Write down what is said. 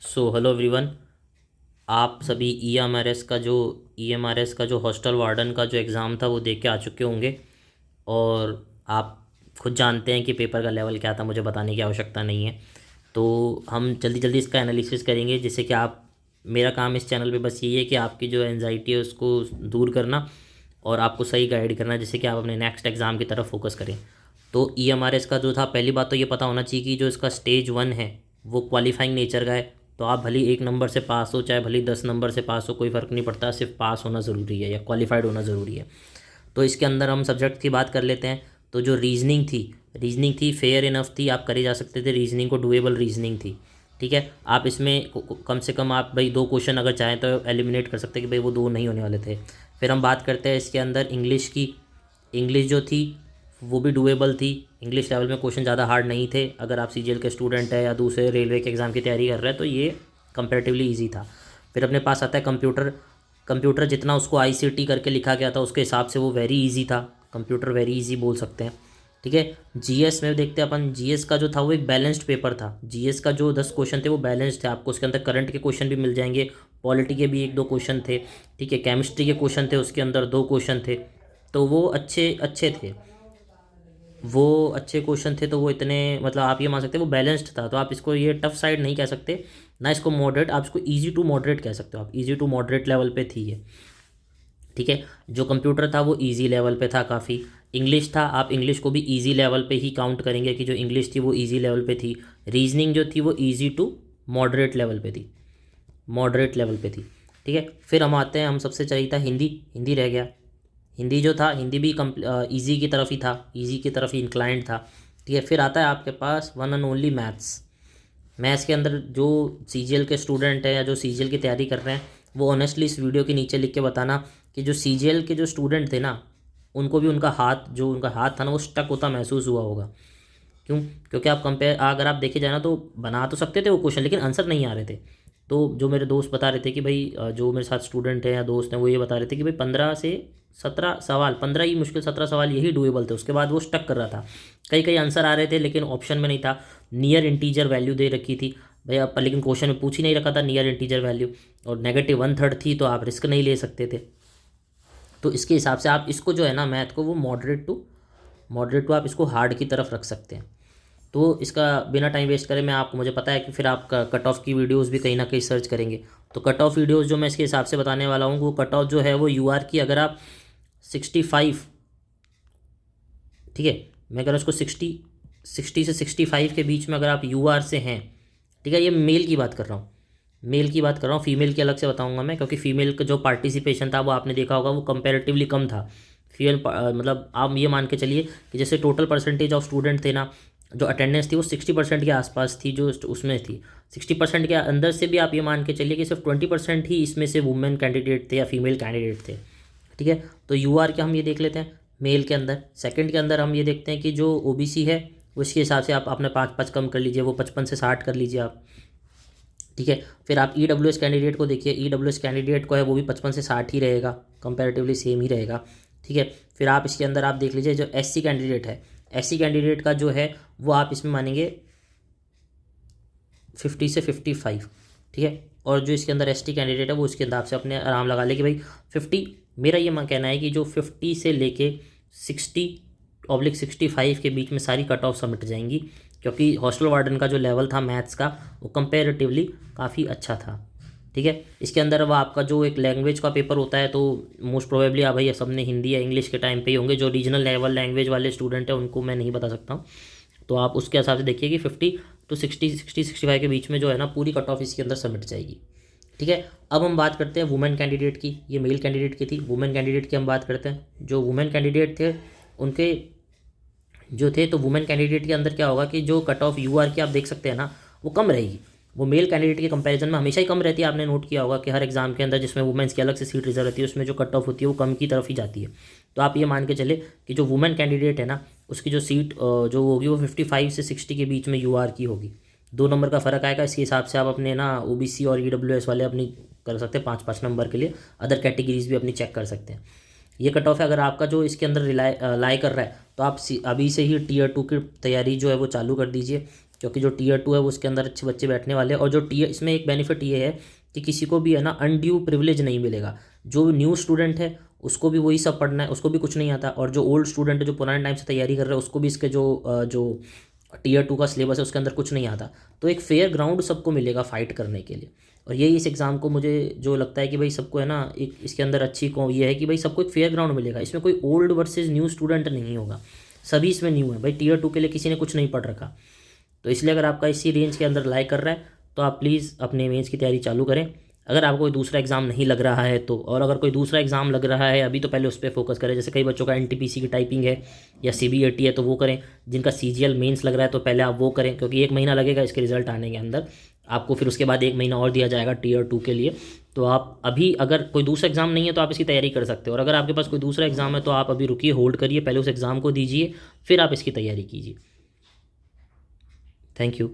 Hello everyone. आप सभी E M R S का जो हॉस्टल वार्डन का जो एग्ज़ाम था वो दे के आ चुके होंगे। और आप खुद जानते हैं कि पेपर का लेवल क्या था, मुझे बताने की आवश्यकता नहीं है। तो हम जल्दी जल्दी इसका एनालिसिस करेंगे, जिससे कि आप, मेरा काम इस चैनल पे बस यही है कि आपकी जो एनजाइटी है उसको दूर करना और आपको सही गाइड करना, जिससे कि आप अपने नेक्स्ट एग्ज़ाम की तरफ फोकस करें। तो ई एम आर एस का जो था, पहली बात तो ये पता होना चाहिए कि जो इसका स्टेज 1 है वो क्वालिफाइंग नेचर का है। तो आप भले 1 नंबर से पास हो, चाहे भले 10 नंबर से पास हो, कोई फ़र्क नहीं पड़ता, सिर्फ पास होना ज़रूरी है या क्वालिफाइड होना ज़रूरी है। तो इसके अंदर हम सब्जेक्ट की बात कर लेते हैं। तो जो रीजनिंग थी फेयर इनफ थी, आप करे जा सकते थे, रीजनिंग को डुएबल रीजनिंग थी। ठीक है, आप इसमें कम से कम आप भाई 2 क्वेश्चन अगर चाहें तो एलिमिनेट कर सकते हैं कि भाई वो 2 नहीं होने वाले थे। फिर हम बात करते हैं इसके अंदर इंग्लिश की। इंग्लिश जो थी वो भी डुएबल थी। इंग्लिश लेवल में क्वेश्चन ज़्यादा हार्ड नहीं थे। अगर आप सीजीएल के स्टूडेंट है या दूसरे रेलवे के एग्ज़ाम की तैयारी कर रहे हैं तो ये कंपैरेटिवली इजी था। फिर अपने पास आता है कंप्यूटर। कंप्यूटर जितना उसको आईसीटी करके लिखा गया था उसके हिसाब से वो वेरी इजी था। कंप्यूटर वेरी इजी बोल सकते हैं। ठीक है, जीएस में देखते हैं अपन। जीएस का जो था वो एक बैलेंस्ड पेपर था। जीएस का जो 10 क्वेश्चन थे वो बैलेंस्ड थे। आपको उसके अंदर करंट के क्वेश्चन भी मिल जाएंगे, पॉलिटी के भी 1-2 क्वेश्चन थे। ठीक है, केमिस्ट्री के क्वेश्चन थे, उसके अंदर 2 क्वेश्चन थे। तो वो अच्छे अच्छे थे। वो अच्छे क्वेश्चन थे, तो वो इतने, मतलब आप ये मान सकते हैं वो बैलेंस्ड था। तो आप इसको ये टफ साइड नहीं कह सकते, ना इसको मॉडरेट, आप इसको इजी टू मॉडरेट कह सकते हो। आप इजी टू मॉडरेट लेवल पे थी ये। ठीक है, जो कंप्यूटर था वो इजी लेवल पे था काफ़ी। इंग्लिश था, आप इंग्लिश को भी इजी लेवल पे ही काउंट करेंगे कि जो इंग्लिश थी वो इजी लेवल पे थी। रीजनिंग जो थी वो इजी टू मॉडरेट लेवल पे थी, मॉडरेट लेवल पे थी। ठीक है, फिर हम आते हैं, हम सबसे चाहिए था हिंदी। हिंदी रह गया। हिंदी जो था, हिंदी भी ईजी की तरफ ही था, ईजी की तरफ ही इंक्लाइंड था। ठीक है, फिर आता है आपके पास one and only maths. Maths के अंदर जो सीजीएल के स्टूडेंट हैं या जो सीजीएल की तैयारी कर रहे हैं, वो ऑनेस्टली इस वीडियो के नीचे लिख के बताना कि जो सीजीएल के जो स्टूडेंट थे ना, उनको भी उनका हाथ था ना वो स्टक होता महसूस हुआ होगा। क्यों? क्योंकि आप कंपेयर, अगर आप देखे जाए ना तो बना तो सकते थे वो क्वेश्चन, लेकिन आंसर नहीं आ रहे थे। तो जो मेरे दोस्त बता रहे थे कि भाई जो मेरे साथ स्टूडेंट हैं या दोस्त हैं वो ये बता रहे थे कि भाई 15 से 17 सवाल, 15 ही मुश्किल, 17 सवाल यही डुएबल थे। उसके बाद वो स्टक कर रहा था। कई कई आंसर आ रहे थे लेकिन ऑप्शन में नहीं था। नियर इंटीजर वैल्यू दे रखी थी भाई आप, लेकिन क्वेश्चन में पूछ ही नहीं रखा था नियर इंटीजर वैल्यू। और -1/3 थी, तो आप रिस्क नहीं ले सकते थे। तो इसके हिसाब से आप इसको जो है ना, मैथ को वो मॉडरेट टू आप इसको हार्ड की तरफ रख सकते हैं। तो इसका बिना टाइम वेस्ट करे, मैं आपको, मुझे पता है कि फिर आप कट ऑफ की वीडियोस भी कहीं ना कहीं सर्च करेंगे। तो कट ऑफ वीडियोस जो मैं इसके हिसाब से बताने वाला हूँ, वो कट ऑफ जो है वो यूआर की, अगर आप 65, ठीक है, मैं अगर उसको 60 से 65 के बीच में अगर आप यूआर से हैं, ठीक है, ये मेल की बात कर रहा हूँ, मेल की बात कर रहा हूँ, फीमेल की अलग से बताऊंगा मैं, क्योंकि फीमेल का जो पार्टिसिपेशन था वो आपने देखा होगा वो कंपैरेटिवली कम था। मतलब आप ये मान के चलिए कि जैसे टोटल परसेंटेज ऑफ स्टूडेंट थे ना, जो अटेंडेंस थी वो 60% के आसपास थी, जो उसमें थी 60% के अंदर से भी आप ये मान के चलिए कि सिर्फ 20% ही इसमें से वुमेन कैंडिडेट थे या फीमेल कैंडिडेट थे। ठीक है, तो यूआर के हम ये देख लेते हैं मेल के अंदर। सेकंड के अंदर हम ये देखते हैं कि जो ओबीसी है उसके हिसाब से आप अपने 5-5 कम कर लीजिए, वो 55 से 60 कर लीजिए आप। ठीक है, फिर आप ईडब्ल्यूएस कैंडिडेट को देखिए, ईडब्ल्यूएस कैंडिडेट को है वो भी 55 से 60 ही रहेगा, कंपैरेटिवली सेम ही रहेगा। ठीक है, फिर आप इसके अंदर आप देख लीजिए जो एससी कैंडिडेट है, एससी कैंडिडेट का जो है वो आप इसमें मानेंगे 50 से 55। ठीक है, और जो इसके अंदर एसटी कैंडिडेट है वो उसके हिसाब से अपने आराम लगा ले कि भाई 50, मेरा ये कहना है कि जो 50 से लेके 60/65 के बीच में सारी कट ऑफ सबमिट जाएंगी, क्योंकि हॉस्टल वार्डन का जो लेवल था मैथ्स का वो कंपेरेटिवली काफ़ी अच्छा था। ठीक है, इसके अंदर अब आपका जो एक लैंग्वेज का पेपर होता है, तो मोस्ट प्रोबेबली आप भाई सबने हिंदी या इंग्लिश के टाइम पे ही होंगे। जो रीजनल लेवल लैंग्वेज वाले स्टूडेंट हैं उनको मैं नहीं बता सकता हूँ। तो आप उसके हिसाब से देखिए कि 50 to 60, 65 के बीच में जो है ना पूरी कट ऑफ इसके अंदर सबमिट जाएगी। ठीक है, अब हम बात करते हैं वुमेन कैंडिडेट की। ये मेल कैंडिडेट की थी, वुमेन कैंडिडेट की हम बात करते हैं। जो वुमेन कैंडिडेट थे उनके जो थे, तो वुमेन कैंडिडेट के अंदर क्या होगा कि जो कट ऑफ यूआर की आप देख सकते हैं ना वो कम रहेगी। वो मेल कैंडिडेट के कंपैरिजन में हमेशा ही कम रहती है। आपने नोट किया होगा कि हर एग्जाम के अंदर जिसमें वुमेन्स की अलग से सीट रिजर्व रहती है उसमें जो कट ऑफ होती है वो कम की तरफ ही जाती है। तो आप ये मान के चले कि जो वुमेन कैंडिडेट है ना उसकी जो सीट जो होगी वो 55 से 60 के बीच में यूआर की होगी। 2 नंबर का फ़र्क आएगा। इसके हिसाब से आप अपने ना ओबीसी और ईडब्ल्यूएस वाले अपनी कर सकते हैं 5-5 नंबर के लिए, अदर कैटेगरीज भी अपनी चेक कर सकते हैं। ये कट ऑफ है। अगर आपका जो इसके अंदर लाई कर रहा है तो आप अभी से ही Tier 2 की तैयारी जो है वो चालू कर दीजिए। क्योंकि जो टीयर 2 है वो उसके अंदर अच्छे बच्चे बैठने वाले हैं। और जो टीयर, इसमें एक बेनिफिट ये है कि किसी को भी है ना अनड्यू प्रिविलेज नहीं मिलेगा। जो न्यू स्टूडेंट है उसको भी वही सब पढ़ना है, उसको भी कुछ नहीं आता, और जो ओल्ड स्टूडेंट है जो पुराने टाइम से तैयारी कर रहा है उसको भी इसके जो टीयर 2 का सिलेबस है उसके अंदर कुछ नहीं आता। तो एक फेयर ग्राउंड सबको मिलेगा फाइट करने के लिए। और यही इस एग्ज़ाम को मुझे जो लगता है कि भाई सबको है ना, एक इसके अंदर अच्छी को ये है कि भाई सबको एक फेयर ग्राउंड मिलेगा। इसमें कोई ओल्ड वर्सेस न्यू स्टूडेंट नहीं होगा, सभी इसमें न्यू है भाई। टीयर 2 के लिए किसी ने कुछ नहीं पढ़ रखा। तो इसलिए अगर आपका इसी रेंज के अंदर लाई कर रहा है तो आप प्लीज़ अपने मेंस की तैयारी चालू करें। अगर आपको कोई दूसरा एग्ज़ाम नहीं लग रहा है तो, और अगर कोई दूसरा एग्ज़ाम लग रहा है अभी, तो पहले उस पर फोकस करें। जैसे कई बच्चों का एनटीपीसी की टाइपिंग है या सीबीएटी है तो वो करें। जिनका सीजीएल मेंस लग रहा है तो पहले आप वो करें, क्योंकि 1 महीना लगेगा इसके रिजल्ट आने के अंदर आपको, फिर उसके बाद 1 महीना और दिया जाएगा टीयर 2 के लिए। तो आप अभी अगर कोई दूसरा एग्ज़ाम नहीं है तो आप इसकी तैयारी कर सकते हो, और अगर आपके पास कोई दूसरा एग्ज़ाम है तो आप अभी रुकिए, होल्ड करिए, पहले उस एग्ज़ाम को दीजिए, फिर आप इसकी तैयारी कीजिए। Thank you.